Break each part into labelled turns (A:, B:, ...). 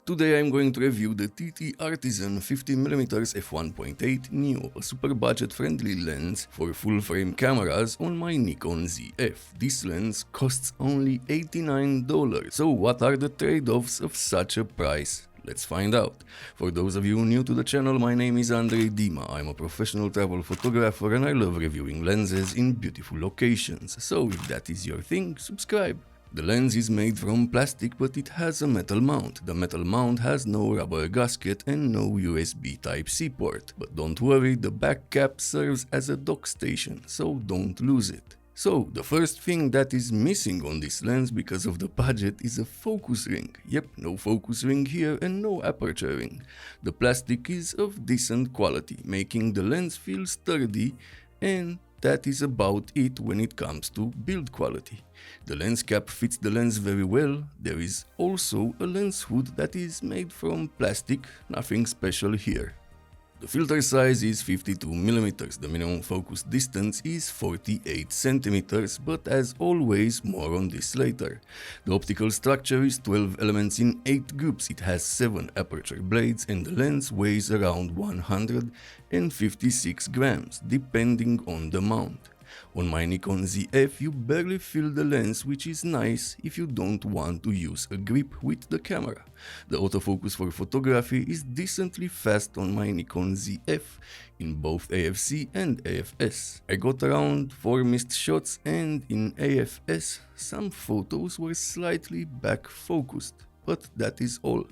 A: Today I'm going to review the TTArtisan 50mm f1.8 Neo, a super budget-friendly lens for full-frame cameras on my Nikon ZF. This lens costs only $89, so what are the trade-offs of such a price? Let's find out. For those of you new to the channel, my name is Andrei Dima. I'm a professional travel photographer and I love reviewing lenses in beautiful locations, so if that is your thing, subscribe. The lens is made from plastic, but it has a metal mount. The metal mount has no rubber gasket and no USB Type-C port. But don't worry, the back cap serves as a dock station, so don't lose it. So, the first thing that is missing on this lens because of the budget is a focus ring. Yep, no focus ring here and no aperture ring. The plastic is of decent quality, making the lens feel sturdy, and that is about it when it comes to build quality. The lens cap fits the lens very well. There is also a lens hood that is made from plastic, nothing special here. The filter size is 52mm, the minimum focus distance is 48 cm, but as always, more on this later. The optical structure is 12 elements in 8 groups, it has 7 aperture blades and the lens weighs around 156 grams, depending on the mount. On my Nikon ZF you barely feel the lens, which is nice if you don't want to use a grip with the camera. The autofocus for photography is decently fast on my Nikon ZF in both AFC and AFS. I got around 4 missed shots and in AFS some photos were slightly back focused, but that is all.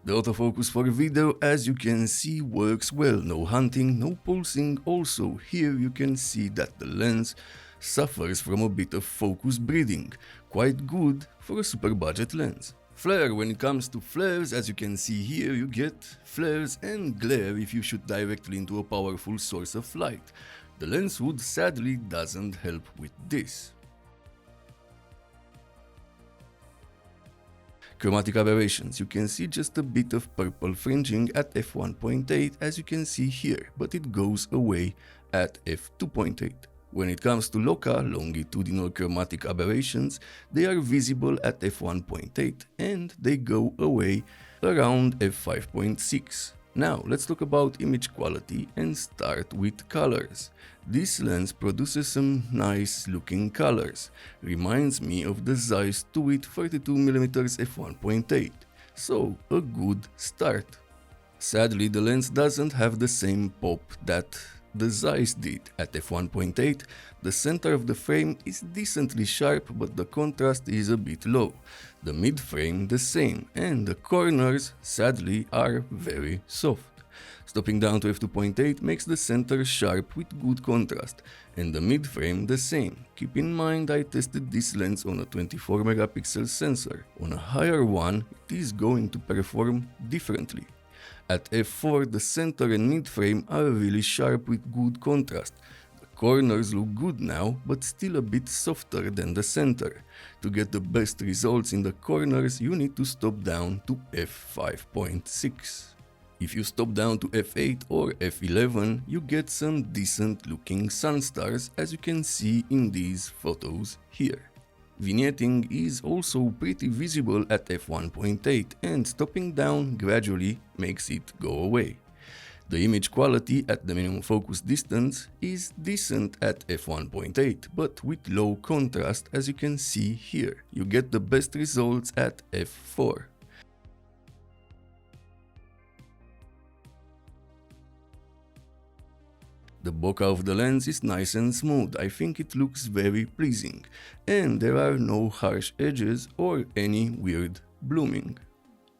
A: The autofocus for video, as you can see, works well, no hunting, no pulsing. Also here you can see that the lens suffers from a bit of focus breathing, quite good for a super budget lens. Flare, when it comes to flares, as you can see here, you get flares and glare if you shoot directly into a powerful source of light. The lens hood sadly doesn't help with this. Chromatic aberrations, you can see just a bit of purple fringing at f1.8 as you can see here, but it goes away at f2.8. When it comes to loca, longitudinal chromatic aberrations, they are visible at f1.8 and they go away around f5.6. Now let's talk about image quality and start with colors. This lens produces some nice looking colors. Reminds me of the Zeiss 32mm f1.8. So a good start. Sadly, the lens doesn't have the same pop that the Zeiss did. At f1.8, the center of the frame is decently sharp, but the contrast is a bit low. The mid-frame the same, and the corners, sadly, are very soft. Stopping down to f2.8 makes the center sharp with good contrast, and the mid-frame the same. Keep in mind I tested this lens on a 24 megapixel sensor. On a higher one, it is going to perform differently. At f4, the center and mid-frame are really sharp with good contrast. The corners look good now, but still a bit softer than the center. To get the best results in the corners, you need to stop down to f5.6. If you stop down to f8 or f11, you get some decent looking sun stars, as you can see in these photos here. Vignetting is also pretty visible at f1.8 and stopping down gradually makes it go away. The image quality at the minimum focus distance is decent at f1.8, but with low contrast, as you can see here. You get the best results at f4. The bokeh of the lens is nice and smooth, I think it looks very pleasing, and there are no harsh edges or any weird blooming.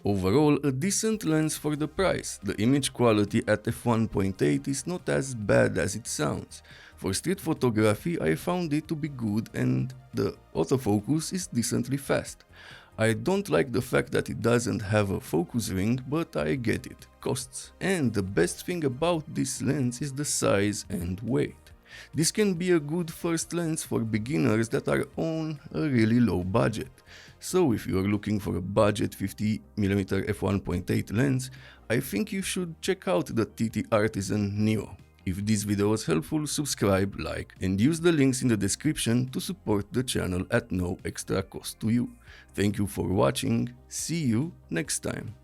A: Overall, a decent lens for the price. The image quality at f1.8 is not as bad as it sounds. For street photography I found it to be good and the autofocus is decently fast. I don't like the fact that it doesn't have a focus ring, but I get it, costs. And the best thing about this lens is the size and weight. This can be a good first lens for beginners that are on a really low budget. So if you are looking for a budget 50mm f1.8 lens, I think you should check out the TTArtisan Neo. If this video was helpful, subscribe, like, and use the links in the description to support the channel at no extra cost to you. Thank you for watching, see you next time.